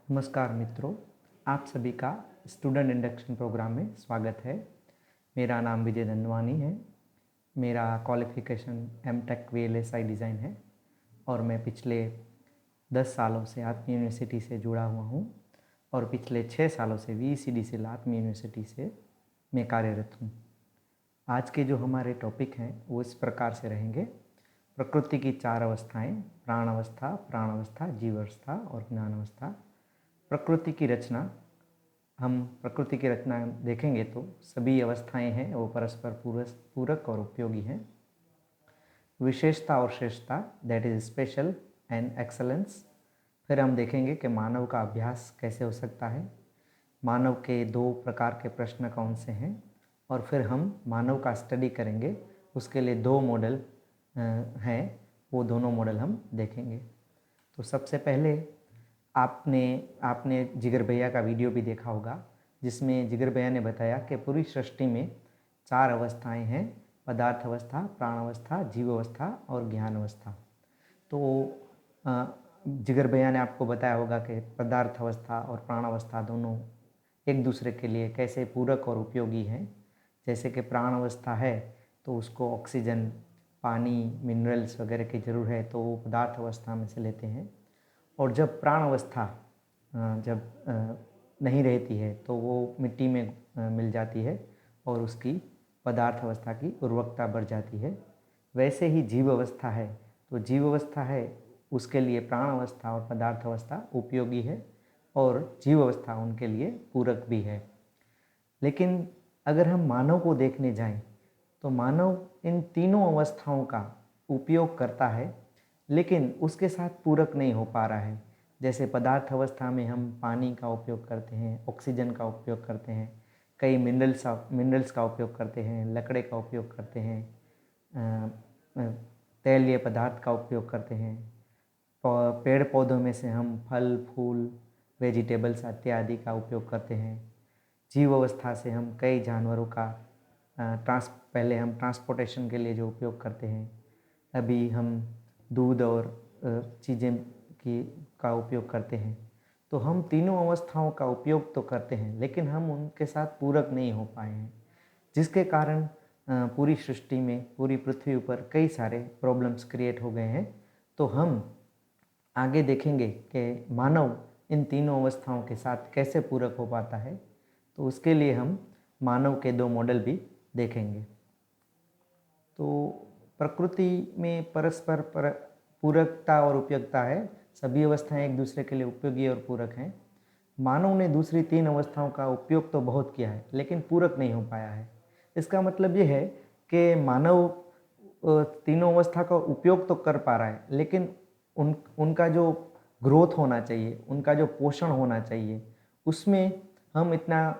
नमस्कार मित्रों, आप सभी का स्टूडेंट इंडक्शन प्रोग्राम में स्वागत है। मेरा नाम विजय धनवानी है। मेरा क्वालिफ़िकेशन एमटेक वीएलएसआई डिज़ाइन है और मैं पिछले 10 सालों से आत्म यूनिवर्सिटी से जुड़ा हुआ हूँ और पिछले 6 सालों से वीईसीडी से आत्म यूनिवर्सिटी से मैं कार्यरत हूँ। आज के जो हमारे टॉपिक हैं वो इस प्रकार से रहेंगे: प्रकृति की 4 अवस्थाएँ, प्राणावस्था, जीवावस्था और ज्ञानावस्था। प्रकृति की रचना, हम प्रकृति की रचना देखेंगे तो सभी अवस्थाएं हैं वो परस्पर पूरक और उपयोगी हैं। विशेषता और श्रेष्ठता, that is special and excellence. फिर हम देखेंगे कि मानव का अभ्यास कैसे हो सकता है, मानव के 2 प्रकार के प्रश्न कौन से हैं, और फिर हम मानव का स्टडी करेंगे। उसके लिए 2 मॉडल हैं, वो दोनों मॉडल हम देखेंगे। तो सबसे पहले आपने जिगर भैया का वीडियो भी देखा होगा, जिसमें जिगर भैया ने बताया कि पूरी सृष्टि में 4 अवस्थाएं हैं: पदार्थ अवस्था, प्राण अवस्था, जीव अवस्था और ज्ञान अवस्था। तो जिगर भैया ने आपको बताया होगा कि पदार्थ अवस्था और प्राण अवस्था दोनों एक दूसरे के लिए कैसे पूरक और उपयोगी हैं। जैसे कि प्राण अवस्था है तो उसको ऑक्सीजन, पानी, मिनरल्स वगैरह की ज़रूरत है, तो वो पदार्थ अवस्था में से लेते हैं। और जब प्राण अवस्था नहीं रहती है तो वो मिट्टी में मिल जाती है और उसकी पदार्थ अवस्था की उर्वरकता बढ़ जाती है। वैसे ही जीव अवस्था है, तो जीव अवस्था है उसके लिए प्राण अवस्था और पदार्थ अवस्था उपयोगी है और जीव अवस्था उनके लिए पूरक भी है। लेकिन अगर हम मानव को देखने जाएं तो मानव इन तीनों अवस्थाओं का उपयोग करता है, लेकिन उसके साथ पूरक नहीं हो पा रहा है। जैसे पदार्थ अवस्था में हम पानी का उपयोग करते हैं, ऑक्सीजन का उपयोग करते हैं, कई मिनरल्स का उपयोग करते हैं, लकड़े का उपयोग करते हैं, तैलीय पदार्थ का उपयोग करते हैं, पेड़ पौधों में से हम फल फूल, वेजिटेबल्स इत्यादि का उपयोग करते हैं। जीव अवस्था से हम कई जानवरों का पहले हम ट्रांसपोर्टेशन के लिए जो उपयोग करते हैं, अभी हम दूध और चीज़ें का उपयोग करते हैं। तो हम तीनों अवस्थाओं का उपयोग तो करते हैं, लेकिन हम उनके साथ पूरक नहीं हो पाए हैं, जिसके कारण पूरी सृष्टि में, पूरी पृथ्वी पर कई सारे प्रॉब्लम्स क्रिएट हो गए हैं। तो हम आगे देखेंगे कि मानव इन तीनों अवस्थाओं के साथ कैसे पूरक हो पाता है। तो उसके लिए हम मानव के 2 मॉडल भी देखेंगे। तो प्रकृति में परस्पर पूरकता और उपयोगिता है, सभी अवस्थाएं एक दूसरे के लिए उपयोगी और पूरक हैं। मानव ने दूसरी 3 अवस्थाओं का उपयोग तो बहुत किया है, लेकिन पूरक नहीं हो पाया है। इसका मतलब ये है कि मानव तीनों अवस्था का उपयोग तो कर पा रहा है, लेकिन उनका जो ग्रोथ होना चाहिए, उनका जो पोषण होना चाहिए, उसमें हम इतना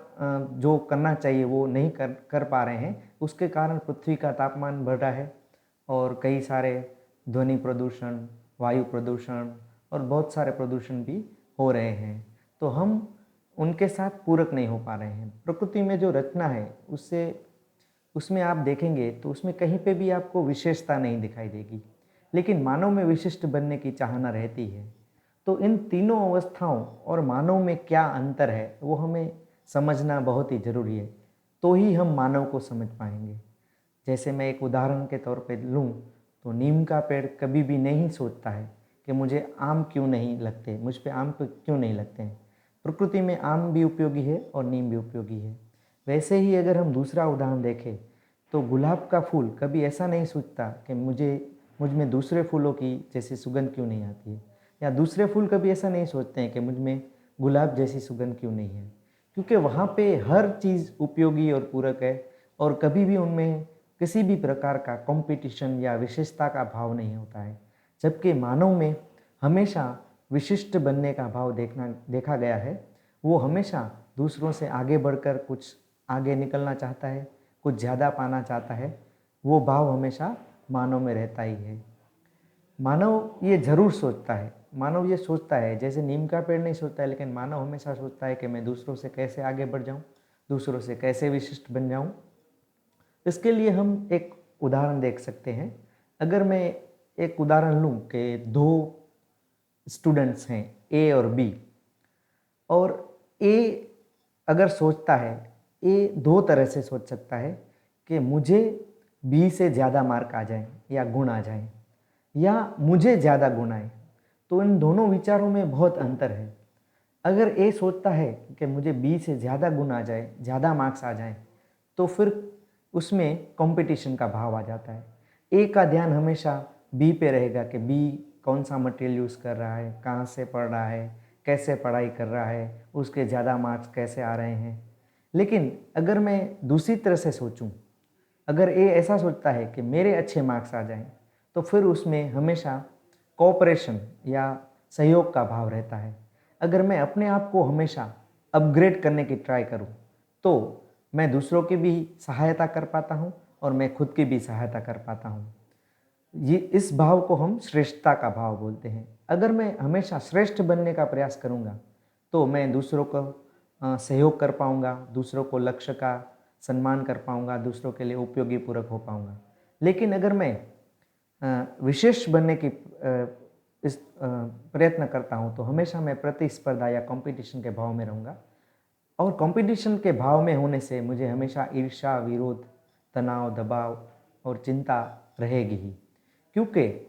जो करना चाहिए वो नहीं कर पा रहे हैं। उसके कारण पृथ्वी का तापमान बढ़ रहा है और कई सारे ध्वनि प्रदूषण, वायु प्रदूषण और बहुत सारे प्रदूषण भी हो रहे हैं। तो हम उनके साथ पूरक नहीं हो पा रहे हैं। प्रकृति में जो रचना है उसमें आप देखेंगे तो उसमें कहीं पे भी आपको विशेषता नहीं दिखाई देगी, लेकिन मानव में विशिष्ट बनने की चाहना रहती है। तो इन तीनों अवस्थाओं और मानव में क्या अंतर है वो हमें समझना बहुत ही ज़रूरी है, तो ही हम मानव को समझ पाएंगे। जैसे मैं एक उदाहरण के तौर पे लूँ तो नीम का पेड़ कभी भी नहीं सोचता है कि मुझे आम क्यों नहीं लगते, मुझ पे आम क्यों नहीं लगते हैं। प्रकृति में आम भी उपयोगी है और नीम भी उपयोगी है। वैसे ही अगर हम दूसरा उदाहरण देखें तो गुलाब का फूल कभी ऐसा नहीं सोचता कि मुझ में दूसरे फूलों की जैसी सुगंध क्यों नहीं आती है, या दूसरे फूल कभी ऐसा नहीं सोचते हैं कि मुझ में गुलाब जैसी सुगंध क्यों नहीं है, क्योंकि वहाँ पे हर चीज़ उपयोगी और पूरक है और कभी भी उनमें किसी भी प्रकार का कंपटीशन या विशेषता का भाव नहीं होता है। जबकि मानव में हमेशा विशिष्ट बनने का भाव देखा गया है। वो हमेशा दूसरों से आगे बढ़कर कुछ आगे निकलना चाहता है, कुछ ज़्यादा पाना चाहता है। वो भाव हमेशा मानव में रहता ही है। मानव ये ज़रूर सोचता है, मानव ये सोचता है, जैसे नीम का पेड़ नहीं सोचता है, लेकिन मानव हमेशा सोचता है कि मैं दूसरों से कैसे आगे बढ़ जाऊँ, दूसरों से कैसे विशिष्ट बन जाऊँ। इसके लिए हम एक उदाहरण देख सकते हैं। अगर मैं एक उदाहरण लूँ कि 2 स्टूडेंट्स हैं, ए और बी, और ए अगर सोचता है, ए दो तरह से सोच सकता है कि मुझे बी से ज़्यादा मार्क आ जाए या गुण आ जाए, या मुझे ज़्यादा गुण आए। तो इन दोनों विचारों में बहुत अंतर है। अगर ए सोचता है कि मुझे बी से ज़्यादा गुण आ जाए, ज़्यादा मार्क्स आ जाएं, तो फिर उसमें कंपटीशन का भाव आ जाता है। ए का ध्यान हमेशा बी पे रहेगा कि बी कौन सा मटेरियल यूज़ कर रहा है, कहाँ से पढ़ रहा है, कैसे पढ़ाई कर रहा है, उसके ज़्यादा मार्क्स कैसे आ रहे हैं। लेकिन अगर मैं दूसरी तरह से सोचूं, अगर ए ऐसा सोचता है कि मेरे अच्छे मार्क्स आ जाएं, तो फिर उसमें हमेशा कोऑपरेशन या सहयोग का भाव रहता है। अगर मैं अपने आप को हमेशा अपग्रेड करने की ट्राई करूं, तो मैं दूसरों की भी सहायता कर पाता हूं और मैं खुद की भी सहायता कर पाता हूं। ये इस भाव को हम श्रेष्ठता का भाव बोलते हैं। अगर मैं हमेशा श्रेष्ठ बनने का प्रयास करूंगा, तो मैं दूसरों को सहयोग कर पाऊंगा, दूसरों को लक्ष्य का सम्मान कर पाऊंगा, दूसरों के लिए उपयोगी पूरक हो पाऊंगा। लेकिन अगर मैं विशेष बनने की प्रयत्न करता हूं, तो हमेशा मैं प्रतिस्पर्धा या कंपटीशन के भाव में रहूँगा। और कंपटीशन के भाव में होने से मुझे हमेशा ईर्ष्या, विरोध, तनाव, दबाव और चिंता रहेगी ही। क्योंकि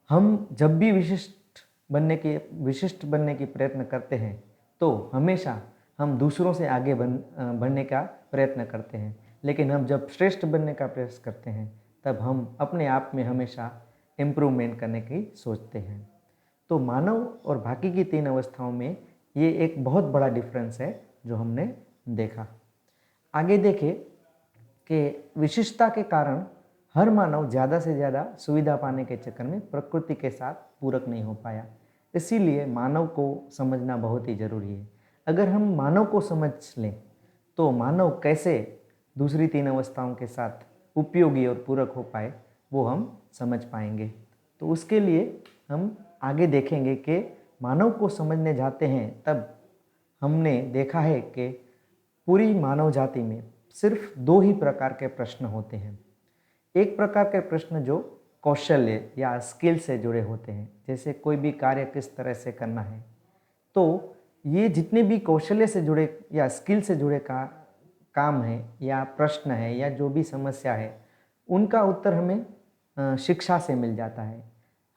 हम जब भी विशिष्ट बनने की प्रयत्न करते हैं, तो हमेशा हम दूसरों से आगे बढ़ने का प्रयत्न करते हैं। लेकिन हम जब श्रेष्ठ बनने का प्रयास करते हैं, तब हम अपने आप में हमेशा इम्प्रूवमेंट करने की सोचते हैं। तो मानव और बाकी की तीन अवस्थाओं में ये एक बहुत बड़ा डिफरेंस है जो हमने देखा। आगे देखें कि विशिष्टता के कारण हर मानव ज़्यादा से ज़्यादा सुविधा पाने के चक्कर में प्रकृति के साथ पूरक नहीं हो पाया। इसीलिए मानव को समझना बहुत ही ज़रूरी है। अगर हम मानव को समझ लें, तो मानव कैसे दूसरी तीन अवस्थाओं के साथ उपयोगी और पूरक हो पाए, वो हम समझ पाएंगे। तो उसके लिए हम आगे देखेंगे कि मानव को समझने जाते हैं, तब हमने देखा है कि पूरी मानव जाति में सिर्फ दो ही प्रकार के प्रश्न होते हैं। एक प्रकार के प्रश्न जो कौशल्य या स्किल से जुड़े होते हैं, जैसे कोई भी कार्य किस तरह से करना है। तो ये जितने भी कौशल्य से जुड़े या स्किल से जुड़े काम है या प्रश्न है या जो भी समस्या है, उनका उत्तर हमें शिक्षा से मिल जाता है।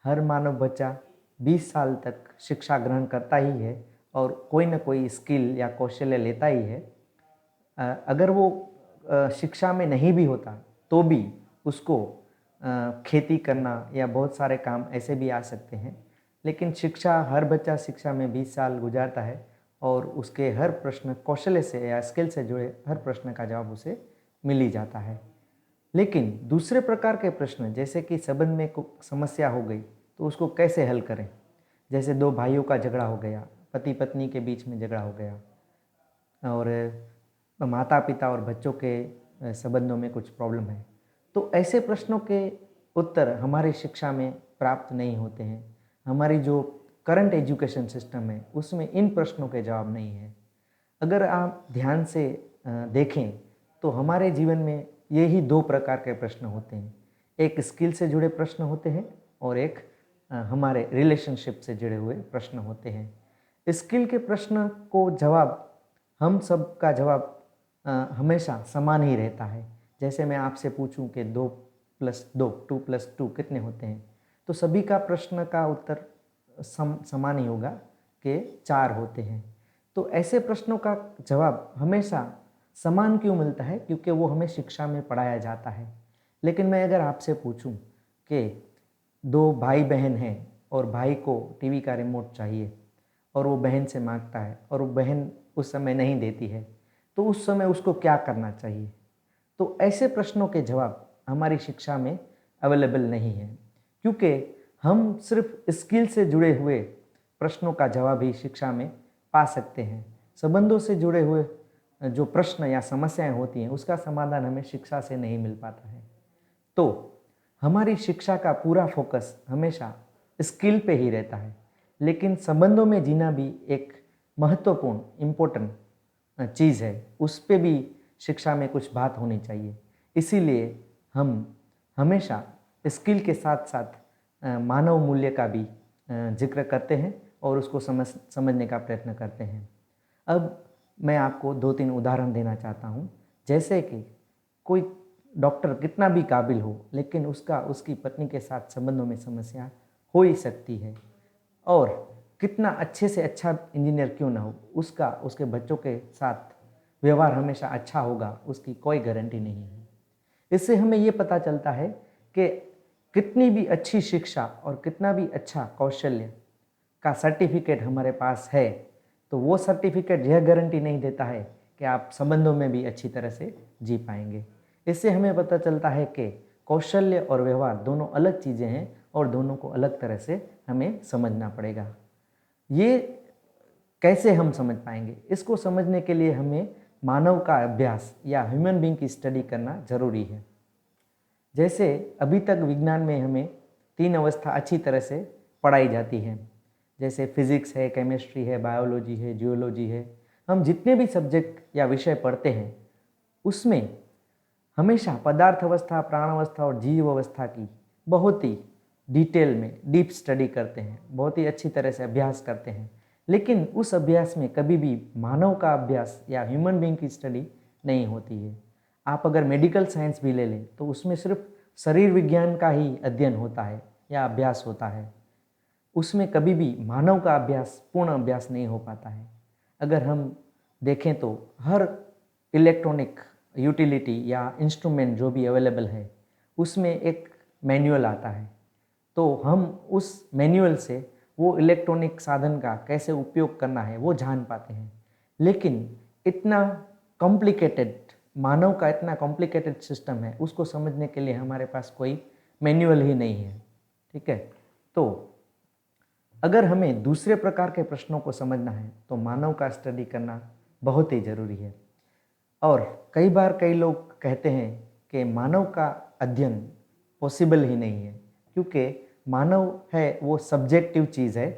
हर मानव बच्चा 20 साल तक शिक्षा ग्रहण करता ही है और कोई ना कोई स्किल या कौशल्य लेता ही है। अगर वो शिक्षा में नहीं भी होता, तो भी उसको खेती करना या बहुत सारे काम ऐसे भी आ सकते हैं। लेकिन हर बच्चा शिक्षा में 20 साल गुजारता है और उसके हर प्रश्न कौशल्य से या स्किल से जुड़े हर प्रश्न का जवाब उसे मिल ही जाता है। लेकिन दूसरे प्रकार के प्रश्न, जैसे कि संबंध में समस्या हो गई, तो उसको कैसे हल करें। जैसे दो भाइयों का झगड़ा हो गया, पति पत्नी के बीच में झगड़ा हो गया, और माता पिता और बच्चों के संबंधों में कुछ प्रॉब्लम है, तो ऐसे प्रश्नों के उत्तर हमारी शिक्षा में प्राप्त नहीं होते हैं। हमारी जो करंट एजुकेशन सिस्टम है, उसमें इन प्रश्नों के जवाब नहीं है। अगर आप ध्यान से देखें, तो हमारे जीवन में यही दो प्रकार के प्रश्न होते हैं। एक स्किल से जुड़े प्रश्न होते हैं और एक हमारे रिलेशनशिप से जुड़े हुए प्रश्न होते हैं। स्किल के प्रश्न को जवाब, हम सब का जवाब हमेशा समान ही रहता है। जैसे मैं आपसे पूछूं कि 2 + 2 कितने होते हैं, तो सभी का प्रश्न का उत्तर समान ही होगा कि 4 होते हैं। तो ऐसे प्रश्नों का जवाब हमेशा समान क्यों मिलता है? क्योंकि वो हमें शिक्षा में पढ़ाया जाता है। लेकिन मैं अगर आपसे पूछूं कि 2 भाई बहन हैं और भाई को टीवी का रिमोट चाहिए और वो बहन से मांगता है और वो बहन उस समय नहीं देती है, तो उस समय उसको क्या करना चाहिए? तो ऐसे प्रश्नों के जवाब हमारी शिक्षा में अवेलेबल नहीं है, क्योंकि हम सिर्फ स्किल से जुड़े हुए प्रश्नों का जवाब ही शिक्षा में पा सकते हैं। संबंधों से जुड़े हुए जो प्रश्न या समस्याएं होती हैं, उसका समाधान हमें शिक्षा से नहीं मिल पाता है। तो हमारी शिक्षा का पूरा फोकस हमेशा स्किल पे ही रहता है, लेकिन संबंधों में जीना भी एक महत्वपूर्ण इम्पोर्टेंट चीज़ है। उस पे भी शिक्षा में कुछ बात होनी चाहिए। इसीलिए हम हमेशा स्किल के साथ साथ मानव मूल्य का भी जिक्र करते हैं और उसको समझने का प्रयत्न करते हैं। अब मैं आपको 2-3 उदाहरण देना चाहता हूँ। जैसे कि कोई डॉक्टर कितना भी काबिल हो, लेकिन उसकी पत्नी के साथ संबंधों में समस्या हो ही सकती है। और कितना अच्छे से अच्छा इंजीनियर क्यों ना हो, उसके बच्चों के साथ व्यवहार हमेशा अच्छा होगा, उसकी कोई गारंटी नहीं है। इससे हमें ये पता चलता है कि कितनी भी अच्छी शिक्षा और कितना भी अच्छा कौशल्य का सर्टिफिकेट हमारे पास है, तो वो सर्टिफिकेट यह गारंटी नहीं देता है कि आप संबंधों में भी अच्छी तरह से जी पाएंगे। इससे हमें पता चलता है कि कौशल्य और व्यवहार दोनों अलग चीज़ें हैं और दोनों को अलग तरह से हमें समझना पड़ेगा। ये कैसे हम समझ पाएंगे? इसको समझने के लिए हमें मानव का अभ्यास या ह्यूमन बीइंग की स्टडी करना ज़रूरी है। जैसे अभी तक विज्ञान में हमें 3 अवस्था अच्छी तरह से पढ़ाई जाती है, जैसे फिजिक्स है, केमिस्ट्री है, बायोलॉजी है, जियोलॉजी है। हम जितने भी सब्जेक्ट या विषय पढ़ते हैं उसमें हमेशा पदार्थ अवस्था, प्राण अवस्था और जीव अवस्था की बहुत ही डिटेल में डीप स्टडी करते हैं, बहुत ही अच्छी तरह से अभ्यास करते हैं। लेकिन उस अभ्यास में कभी भी मानव का अभ्यास या ह्यूमन बीइंग की स्टडी नहीं होती है। आप अगर मेडिकल साइंस भी ले लें तो उसमें सिर्फ शरीर विज्ञान का ही अध्ययन होता है या अभ्यास होता है। उसमें कभी भी मानव का अभ्यास, पूर्ण अभ्यास नहीं हो पाता है। अगर हम देखें तो हर इलेक्ट्रॉनिक यूटिलिटी या इंस्ट्रूमेंट जो भी अवेलेबल है उसमें एक मैनुअल आता है, तो हम उस मैनुअल से वो इलेक्ट्रॉनिक साधन का कैसे उपयोग करना है वो जान पाते हैं। लेकिन इतना कॉम्प्लिकेटेड, मानव का इतना कॉम्प्लिकेटेड सिस्टम है, उसको समझने के लिए हमारे पास कोई मैनुअल ही नहीं है। ठीक है, तो अगर हमें दूसरे प्रकार के प्रश्नों को समझना है तो मानव का स्टडी करना बहुत ही ज़रूरी है। और कई बार कई लोग कहते हैं कि मानव का अध्ययन पॉसिबल ही नहीं है, क्योंकि मानव है वो सब्जेक्टिव चीज़ है।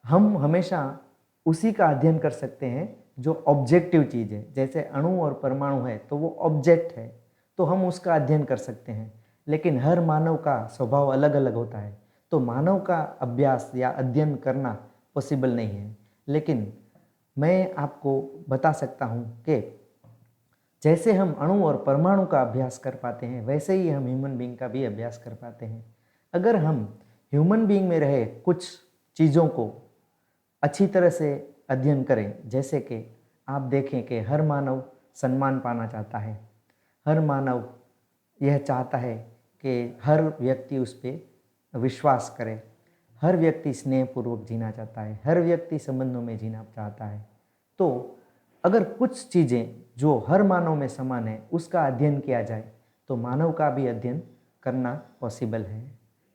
हम हमेशा उसी का अध्ययन कर सकते हैं जो ऑब्जेक्टिव चीज़ है। जैसे अणु और परमाणु है तो वो ऑब्जेक्ट है, तो हम उसका अध्ययन कर सकते हैं। लेकिन हर मानव का स्वभाव अलग अलग होता है, तो मानव का अभ्यास या अध्ययन करना पॉसिबल नहीं है। लेकिन मैं आपको बता सकता हूँ कि जैसे हम अणु और परमाणु का अभ्यास कर पाते हैं, वैसे ही हम ह्यूमन बीइंग का भी अभ्यास कर पाते हैं। अगर हम ह्यूमन बीइंग में रहे कुछ चीज़ों को अच्छी तरह से अध्ययन करें, जैसे कि आप देखें कि हर मानव सम्मान पाना चाहता है, हर मानव यह चाहता है कि हर व्यक्ति उस पर विश्वास करे, हर व्यक्ति स्नेहपूर्वक जीना चाहता है, हर व्यक्ति संबंधों में जीना चाहता है। तो अगर कुछ चीज़ें जो हर मानव में समान है उसका अध्ययन किया जाए तो मानव का भी अध्ययन करना पॉसिबल है।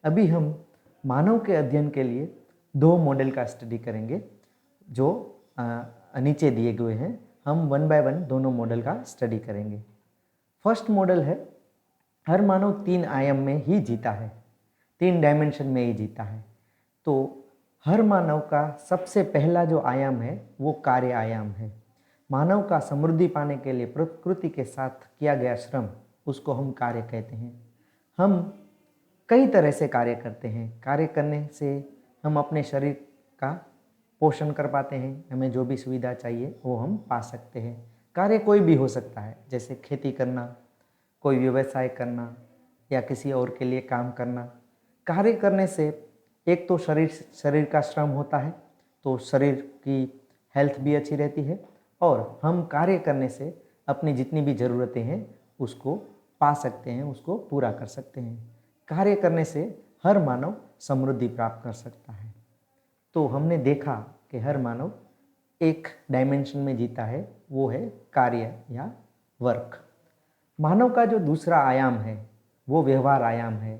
अभी हम मानव के अध्ययन के लिए 2 मॉडल का स्टडी करेंगे जो नीचे दिए गए हैं। हम 1 बाय 1 दोनों मॉडल का स्टडी करेंगे। फर्स्ट मॉडल है, हर मानव 3 आयाम में ही जीता है, 3 डायमेंशन में ही जीता है। तो हर मानव का सबसे पहला जो आयाम है वो कार्य आयाम है। मानव का समृद्धि पाने के लिए प्रकृति के साथ किया गया श्रम, उसको हम कार्य कहते हैं। हम कई तरह से कार्य करते हैं, कार्य करने से हम अपने शरीर का पोषण कर पाते हैं, हमें जो भी सुविधा चाहिए वो हम पा सकते हैं। कार्य कोई भी हो सकता है, जैसे खेती करना, कोई व्यवसाय करना या किसी और के लिए काम करना। कार्य करने से एक तो शरीर का श्रम होता है, तो शरीर की हेल्थ भी अच्छी रहती है और हम कार्य करने से अपनी जितनी भी ज़रूरतें हैं उसको पा सकते हैं, उसको पूरा कर सकते हैं। कार्य करने से हर मानव समृद्धि प्राप्त कर सकता है। तो हमने देखा कि हर मानव एक डायमेंशन में जीता है, वो है कार्य या वर्क। मानव का जो दूसरा आयाम है वो व्यवहार आयाम है।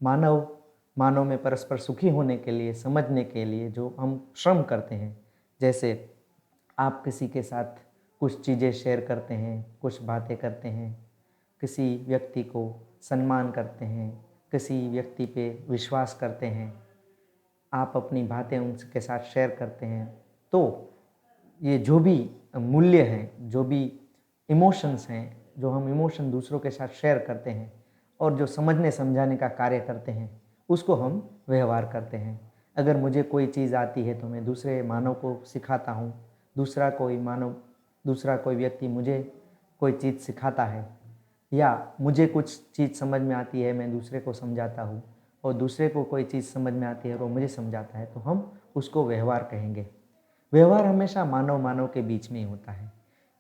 मानव में परस्पर सुखी होने के लिए, समझने के लिए जो हम श्रम करते हैं, जैसे आप किसी के साथ कुछ चीज़ें शेयर करते हैं, कुछ बातें करते हैं, किसी व्यक्ति को सम्मान करते हैं, किसी व्यक्ति पे विश्वास करते हैं, आप अपनी बातें उनके साथ शेयर करते हैं, तो ये जो भी मूल्य हैं, जो भी इमोशंस हैं, जो हम इमोशन दूसरों के साथ शेयर करते हैं और जो समझने समझाने का कार्य करते हैं, उसको हम व्यवहार करते हैं। अगर मुझे कोई चीज़ आती है तो मैं दूसरे मानव को सिखाता हूँ, दूसरा कोई व्यक्ति मुझे कोई चीज़ सिखाता है, या मुझे कुछ चीज़ समझ में आती है, मैं दूसरे को समझाता हूँ, और दूसरे को कोई चीज़ समझ में आती है और वो मुझे समझाता है, तो हम उसको व्यवहार कहेंगे। व्यवहार हमेशा मानव मानव के बीच में ही होता है,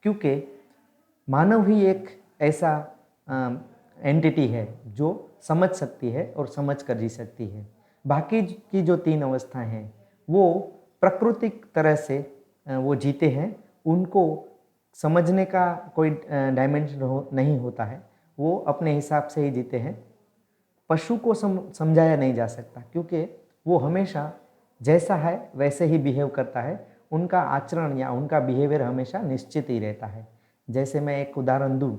क्योंकि मानव ही एक ऐसा एंटिटी है जो समझ सकती है और समझ कर जी सकती है। बाकी की जो 3 अवस्थाएं हैं वो प्राकृतिक तरह से वो जीते हैं, उनको समझने का कोई डायमेंशन नहीं होता है, वो अपने हिसाब से ही जीते हैं। पशु को समझाया नहीं जा सकता, क्योंकि वो हमेशा जैसा है वैसे ही बिहेव करता है, उनका आचरण या उनका बिहेवियर हमेशा निश्चित ही रहता है। जैसे मैं एक उदाहरण दूं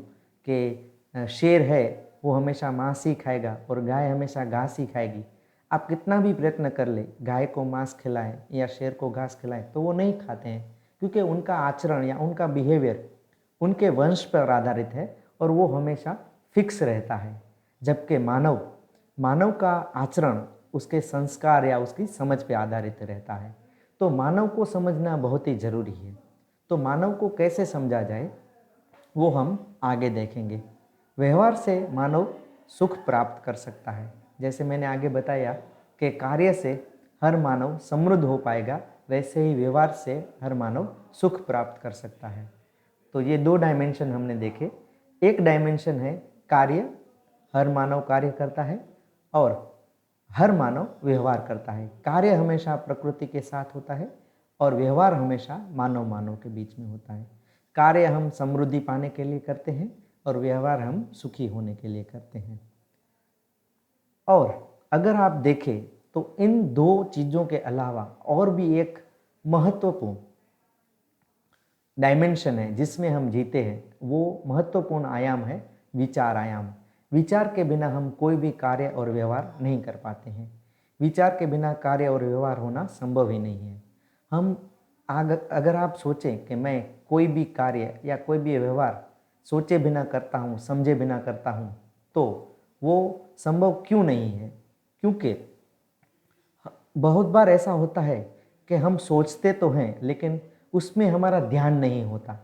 कि शेर है वो हमेशा मांस ही खाएगा और गाय हमेशा घास ही खाएगी। आप कितना भी प्रयत्न कर ले, गाय को मांस खिलाएं या शेर को घास खिलाएं, तो वो नहीं खाते हैं, क्योंकि उनका आचरण या उनका बिहेवियर उनके वंश पर आधारित है और वो हमेशा फिक्स रहता है। जबकि मानव का आचरण उसके संस्कार या उसकी समझ पे आधारित रहता है। तो मानव को समझना बहुत ही जरूरी है। तो मानव को कैसे समझा जाए वो हम आगे देखेंगे। व्यवहार से मानव सुख प्राप्त कर सकता है। जैसे मैंने आगे बताया कि कार्य से हर मानव समृद्ध हो पाएगा, वैसे ही व्यवहार से हर मानव सुख प्राप्त कर सकता है। तो ये 2 डायमेंशन हमने देखे। एक डायमेंशन है कार्य, हर मानव कार्य करता है, और हर मानव व्यवहार करता है। कार्य हमेशा प्रकृति के साथ होता है और व्यवहार हमेशा मानव मानव के बीच में होता है। कार्य हम समृद्धि पाने के लिए करते हैं और व्यवहार हम सुखी होने के लिए करते हैं। और अगर आप देखें तो इन 2 चीज़ों के अलावा और भी एक महत्वपूर्ण डायमेंशन है जिसमें हम जीते हैं, वो महत्वपूर्ण आयाम है विचार आयाम। विचार के बिना हम कोई भी कार्य और व्यवहार नहीं कर पाते हैं। विचार के बिना कार्य और व्यवहार होना संभव ही नहीं है। अगर आप सोचें कि मैं कोई भी कार्य या कोई भी व्यवहार सोचे बिना करता हूँ, समझे बिना करता हूँ, तो वो संभव क्यों नहीं है? क्योंकि बहुत बार ऐसा होता है कि हम सोचते तो हैं लेकिन उसमें हमारा ध्यान नहीं होता।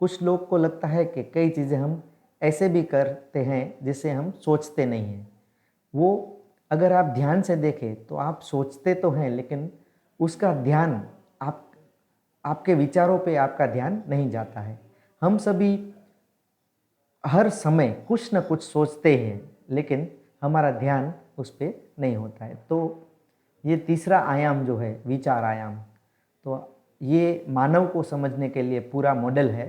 कुछ लोग को लगता है कि कई चीज़ें हम ऐसे भी करते हैं जिसे हम सोचते नहीं हैं। वो अगर आप ध्यान से देखें तो आप सोचते तो हैं लेकिन उसका ध्यान आपके विचारों पे आपका ध्यान नहीं जाता है। हम सभी हर समय कुछ न कुछ सोचते हैं लेकिन हमारा ध्यान उस पर नहीं होता है। तो ये तीसरा आयाम जो है विचार आयाम, तो ये मानव को समझने के लिए पूरा मॉडल है।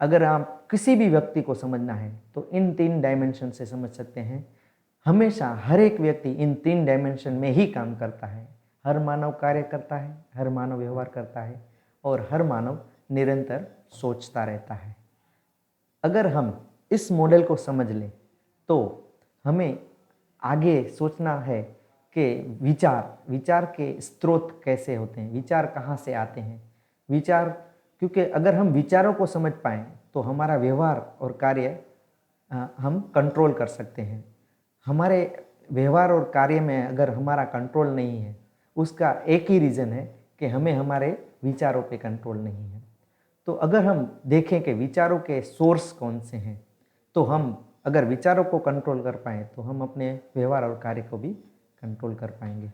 अगर आप किसी भी व्यक्ति को समझना है तो इन 3 डायमेंशन से समझ सकते हैं। हमेशा हर एक व्यक्ति इन 3 डायमेंशन में ही काम करता है। हर मानव कार्य करता है, हर मानव व्यवहार करता है और हर मानव निरंतर सोचता रहता है। अगर हम इस मॉडल को समझ लें तो हमें आगे सोचना है कि विचार के स्रोत कैसे होते हैं, विचार कहाँ से आते हैं। क्योंकि अगर हम विचारों को समझ पाएँ तो हमारा व्यवहार और कार्य हम कंट्रोल कर सकते हैं। हमारे व्यवहार और कार्य में अगर हमारा कंट्रोल नहीं है, उसका एक ही रीज़न है कि हमें हमारे विचारों पे कंट्रोल नहीं है। तो अगर हम देखें कि विचारों के सोर्स कौन से हैं, तो हम अगर विचारों को कंट्रोल कर पाएँ तो हम अपने व्यवहार और कार्य को भी कंट्रोल कर पाएंगे।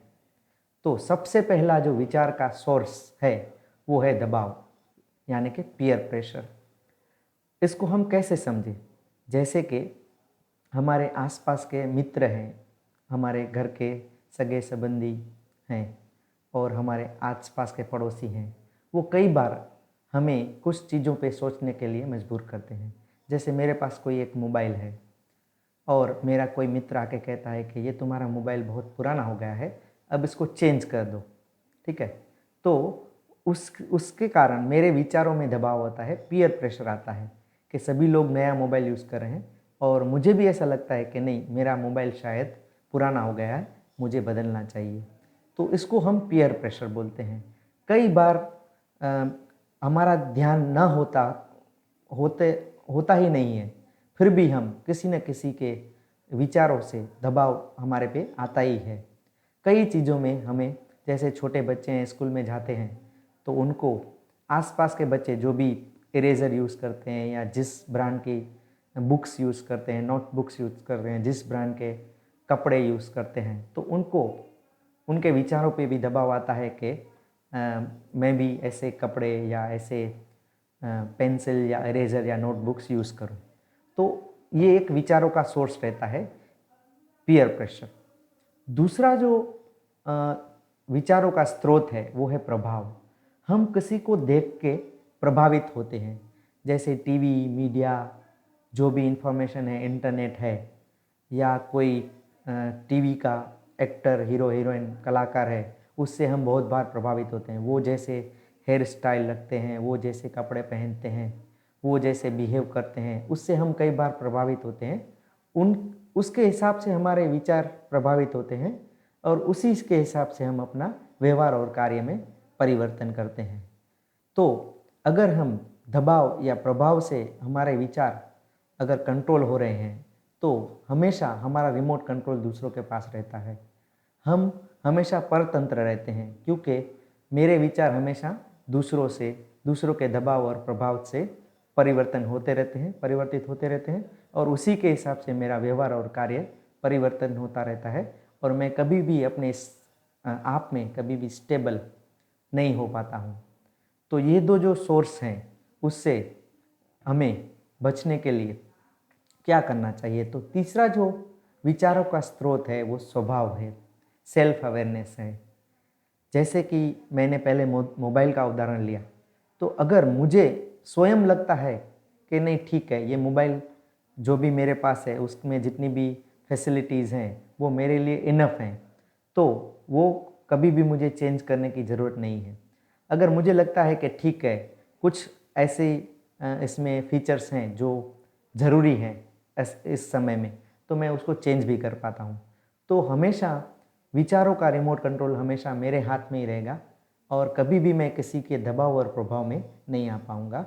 तो सबसे पहला जो विचार का सोर्स है वो है दबाव, यानी कि पीयर प्रेशर। इसको हम कैसे समझें? जैसे कि हमारे आसपास के मित्र हैं, हमारे घर के सगे संबंधी हैं और हमारे आसपास के पड़ोसी हैं, वो कई बार हमें कुछ चीज़ों पे सोचने के लिए मजबूर करते हैं। जैसे मेरे पास कोई एक मोबाइल है और मेरा कोई मित्र आके कहता है कि ये तुम्हारा मोबाइल बहुत पुराना हो गया है, अब इसको चेंज कर दो, ठीक है। तो उसके कारण मेरे विचारों में दबाव होता है, पीयर प्रेशर आता है कि सभी लोग नया मोबाइल यूज़ कर रहे हैं और मुझे भी ऐसा लगता है कि नहीं, मेरा मोबाइल शायद पुराना हो गया है, मुझे बदलना चाहिए। तो इसको हम पीयर प्रेशर बोलते हैं। कई बार हमारा ध्यान न होता ही नहीं है, फिर भी हम किसी न किसी के विचारों से दबाव हमारे पे आता ही है। कई चीज़ों में हमें, जैसे छोटे बच्चे हैं स्कूल में जाते हैं तो उनको आसपास के बच्चे जो भी इरेज़र यूज़ करते हैं या जिस ब्रांड की बुक्स यूज़ करते हैं, नोट बुक्स यूज़ कर रहे हैं, जिस ब्रांड के कपड़े यूज़ करते हैं, तो उनको उनके विचारों पे भी दबाव आता है कि मैं भी ऐसे कपड़े या ऐसे पेंसिल या इरेज़र या नोटबुक्स यूज़ करूं। तो ये एक विचारों का सोर्स रहता है, पीयर प्रेशर। दूसरा जो अ, विचारों का स्रोत है वो है प्रभाव। हम किसी को देख के प्रभावित होते हैं, जैसे टीवी, मीडिया, जो भी इंफॉर्मेशन है, इंटरनेट है, या कोई टीवी का एक्टर, हीरो हीरोइन, कलाकार है, उससे हम बहुत बार प्रभावित होते हैं। वो जैसे हेयर स्टाइल रखते हैं, वो जैसे कपड़े पहनते हैं, वो जैसे बिहेव करते हैं, उससे हम कई बार प्रभावित होते हैं। उसके हिसाब से हमारे विचार प्रभावित होते हैं और उसी के हिसाब से हम अपना व्यवहार और कार्य में परिवर्तन करते हैं। तो अगर हम दबाव या प्रभाव से हमारे विचार अगर कंट्रोल हो रहे हैं, तो हमेशा हमारा रिमोट कंट्रोल दूसरों के पास रहता है। हम हमेशा परतंत्र रहते हैं, क्योंकि मेरे विचार हमेशा दूसरों के दबाव और प्रभाव से परिवर्तित होते रहते हैं और उसी के हिसाब से मेरा व्यवहार और कार्य परिवर्तन होता रहता है और मैं कभी भी अपने आप में कभी भी स्टेबल नहीं हो पाता हूँ। तो ये दो जो सोर्स हैं, उससे हमें बचने के लिए क्या करना चाहिए? तो तीसरा जो विचारों का स्रोत है वो स्वभाव है, सेल्फ अवेयरनेस है। जैसे कि मैंने पहले मोबाइल का उदाहरण लिया, तो अगर मुझे स्वयं लगता है कि नहीं ठीक है, ये मोबाइल जो भी मेरे पास है उसमें जितनी भी फैसिलिटीज़ हैं वो मेरे लिए इनफ हैं, तो वो कभी भी मुझे चेंज करने की ज़रूरत नहीं है। अगर मुझे लगता है कि ठीक है, कुछ ऐसे इसमें फीचर्स हैं जो ज़रूरी हैं इस समय में, तो मैं उसको चेंज भी कर पाता हूँ। तो हमेशा विचारों का रिमोट कंट्रोल हमेशा मेरे हाथ में ही रहेगा और कभी भी मैं किसी के दबाव और प्रभाव में नहीं आ पाऊँगा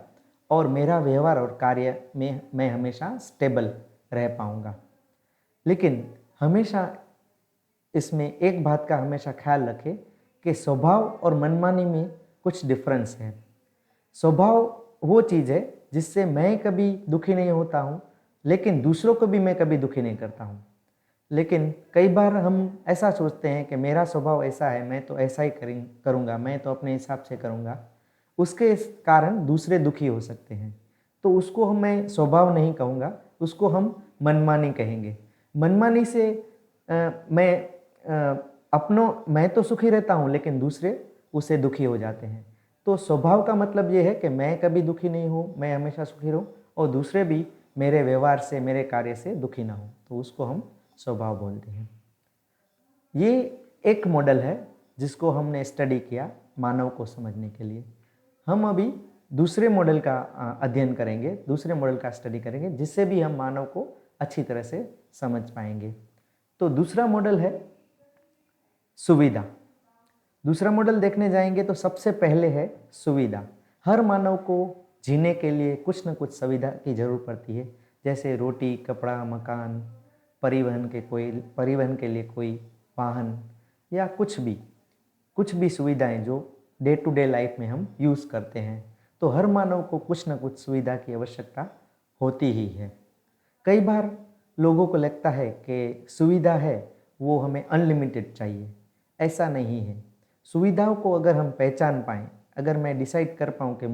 और मेरा व्यवहार और कार्य में मैं हमेशा स्टेबल रह पाऊँगा। लेकिन हमेशा इसमें एक बात का हमेशा ख्याल रखें कि स्वभाव और मनमानी में कुछ डिफरेंस है। स्वभाव वो चीज़ है जिससे मैं कभी दुखी नहीं होता हूँ, लेकिन दूसरों को भी मैं कभी दुखी नहीं करता हूँ। लेकिन कई बार हम ऐसा सोचते हैं कि मेरा स्वभाव ऐसा है, मैं तो ऐसा ही करूँगा, मैं तो अपने हिसाब से करूँगा, उसके कारण दूसरे दुखी हो सकते हैं। तो उसको मैं स्वभाव नहीं कहूँगा, उसको हम मनमानी कहेंगे। मनमानी से मैं तो सुखी रहता हूँ, लेकिन दूसरे उससे दुखी हो जाते हैं। तो स्वभाव का मतलब ये है कि मैं कभी दुखी नहीं हूँ, मैं हमेशा सुखी रहूँ और दूसरे भी मेरे व्यवहार से, मेरे कार्य से दुखी ना हो, तो उसको हम स्वभाव बोलते हैं। ये एक मॉडल है जिसको हमने स्टडी किया मानव को समझने के लिए। हम अभी दूसरे मॉडल का अध्ययन करेंगे, दूसरे मॉडल का स्टडी करेंगे, जिससे भी हम मानव को अच्छी तरह से समझ पाएंगे। तो दूसरा मॉडल है सुविधा। दूसरा मॉडल देखने जाएंगे तो सबसे पहले है सुविधा। हर मानव को जीने के लिए कुछ न कुछ सुविधा की ज़रूरत पड़ती है, जैसे रोटी, कपड़ा, मकान, परिवहन के लिए कोई वाहन या कुछ भी सुविधाएं जो डे टू डे लाइफ में हम यूज़ करते हैं। तो हर मानव को कुछ न कुछ सुविधा की आवश्यकता होती ही है। कई बार लोगों को लगता है कि सुविधा है वो हमें अनलिमिटेड चाहिए। ऐसा नहीं है। सुविधाओं को अगर हम पहचान पाएँ, अगर मैं डिसाइड कर पाऊँ कि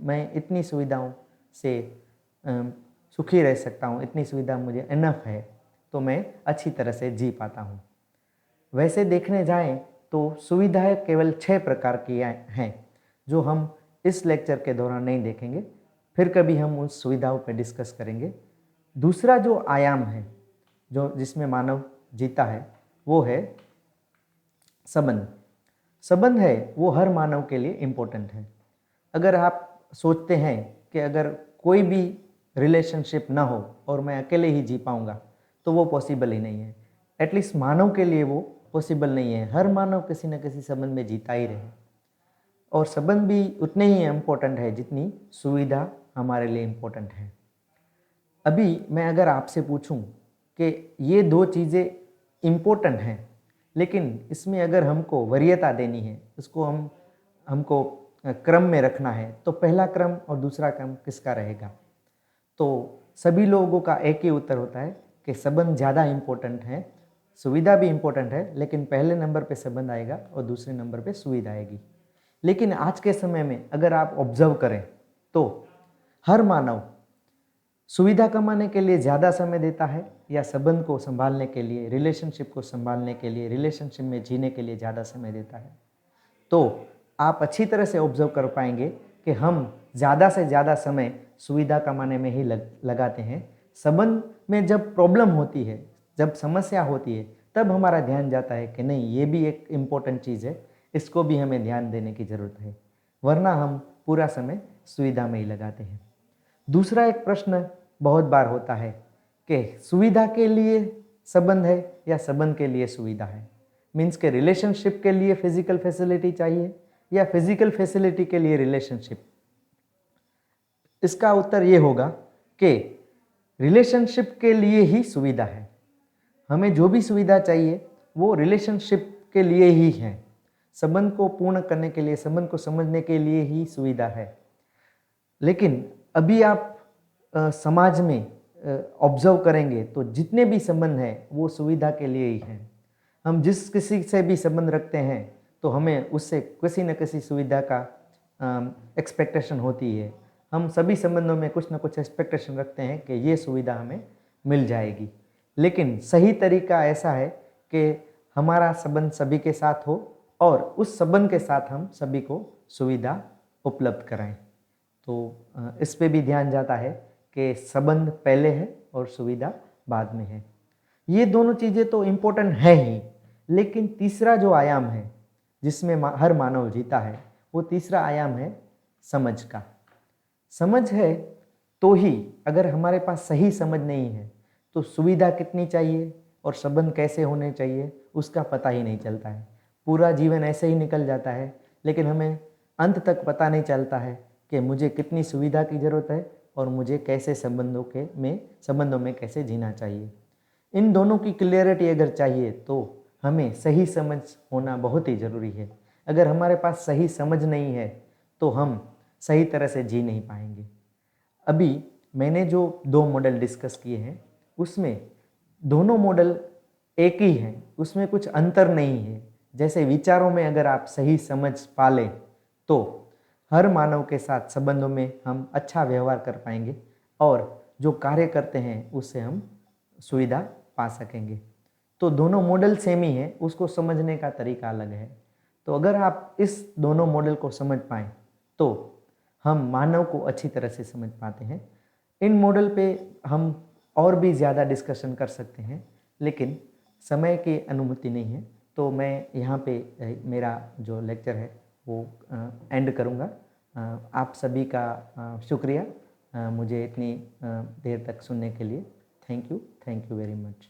मैं इतनी सुविधाओं से सुखी रह सकता हूँ, इतनी सुविधा मुझे इनफ है, तो मैं अच्छी तरह से जी पाता हूँ। वैसे देखने जाएं तो सुविधाएं केवल 6 प्रकार की हैं, जो हम इस लेक्चर के दौरान नहीं देखेंगे, फिर कभी हम उस सुविधाओं पर डिस्कस करेंगे। दूसरा जो आयाम है जिसमें मानव जीता है वो है संबंध। संबंध है वो हर मानव के लिए इम्पोर्टेंट है। अगर आप सोचते हैं कि अगर कोई भी रिलेशनशिप ना हो और मैं अकेले ही जी पाऊँगा, तो वो पॉसिबल ही नहीं है। एटलीस्ट मानव के लिए वो पॉसिबल नहीं है। हर मानव किसी न किसी संबंध में जीता ही रहे और संबंध भी उतने ही इम्पोर्टेंट है जितनी सुविधा हमारे लिए इम्पोर्टेंट है। अभी मैं अगर आपसे पूछूं कि ये दो चीज़ें इम्पोर्टेंट हैं, लेकिन इसमें अगर हमको वरीयता देनी है, हमको क्रम में रखना है तो पहला क्रम और दूसरा क्रम किसका रहेगा? तो सभी लोगों का एक ही उत्तर होता है कि संबंध ज़्यादा इम्पोर्टेंट है, सुविधा भी इम्पोर्टेंट है, लेकिन पहले नंबर पे संबंध आएगा और दूसरे नंबर पे सुविधा आएगी। लेकिन आज के समय में अगर आप ऑब्जर्व करें तो हर मानव सुविधा कमाने के लिए ज़्यादा समय देता है या संबंध को संभालने के लिए, रिलेशनशिप को संभालने के लिए, रिलेशनशिप में जीने के लिए ज़्यादा समय देता है? तो आप अच्छी तरह से ऑब्जर्व कर पाएंगे कि हम ज़्यादा से ज़्यादा समय सुविधा कमाने में ही लगाते हैं। संबंध में जब प्रॉब्लम होती है, जब समस्या होती है, तब हमारा ध्यान जाता है कि नहीं, ये भी एक इम्पोर्टेंट चीज़ है, इसको भी हमें ध्यान देने की ज़रूरत है, वरना हम पूरा समय सुविधा में ही लगाते हैं। दूसरा एक प्रश्न बहुत बार होता है कि सुविधा के लिए संबंध है या संबंध के लिए सुविधा है? मीन्स के रिलेशनशिप के लिए फिजिकल फैसिलिटी चाहिए या फिजिकल फैसिलिटी के लिए रिलेशनशिप? इसका उत्तर ये होगा कि रिलेशनशिप के लिए ही सुविधा है। हमें जो भी सुविधा चाहिए वो रिलेशनशिप के लिए ही है। संबंध को पूर्ण करने के लिए, संबंध को समझने के लिए ही सुविधा है। लेकिन अभी आप समाज में ऑब्जर्व करेंगे तो जितने भी संबंध हैं वो सुविधा के लिए ही हैं। हम जिस किसी से भी संबंध रखते हैं तो हमें उससे किसी न किसी सुविधा का एक्सपेक्टेशन होती है। हम सभी संबंधों में कुछ न कुछ एक्सपेक्टेशन रखते हैं कि ये सुविधा हमें मिल जाएगी। लेकिन सही तरीका ऐसा है कि हमारा संबंध सभी के साथ हो और उस संबंध के साथ हम सभी को सुविधा उपलब्ध कराएं। तो इस पे भी ध्यान जाता है कि संबंध पहले है और सुविधा बाद में है। ये दोनों चीज़ें तो इम्पोर्टेंट है ही, लेकिन तीसरा जो आयाम है जिसमें हर मानव जीता है, वो तीसरा आयाम है समझ का। समझ है तो ही, अगर हमारे पास सही समझ नहीं है तो सुविधा कितनी चाहिए और संबंध कैसे होने चाहिए उसका पता ही नहीं चलता है। पूरा जीवन ऐसे ही निकल जाता है, लेकिन हमें अंत तक पता नहीं चलता है कि मुझे कितनी सुविधा की ज़रूरत है और मुझे कैसे संबंधों में कैसे जीना चाहिए। इन दोनों की क्लियरिटी अगर चाहिए तो हमें सही समझ होना बहुत ही ज़रूरी है। अगर हमारे पास सही समझ नहीं है तो हम सही तरह से जी नहीं पाएंगे। अभी मैंने जो 2 मॉडल डिस्कस किए हैं उसमें दोनों मॉडल एक ही हैं, उसमें कुछ अंतर नहीं है। जैसे विचारों में अगर आप सही समझ पा लें तो हर मानव के साथ संबंधों में हम अच्छा व्यवहार कर पाएंगे और जो कार्य करते हैं उससे हम सुविधा पा सकेंगे। तो दोनों मॉडल सेम ही है, उसको समझने का तरीका अलग है। तो अगर आप इस दोनों मॉडल को समझ पाएँ तो हम मानव को अच्छी तरह से समझ पाते हैं। इन मॉडल पे हम और भी ज़्यादा डिस्कशन कर सकते हैं, लेकिन समय की अनुमति नहीं है, तो मैं यहाँ पे मेरा जो लेक्चर है वो एंड करूँगा। आप सभी का शुक्रिया मुझे इतनी देर तक सुनने के लिए। Thank you very much.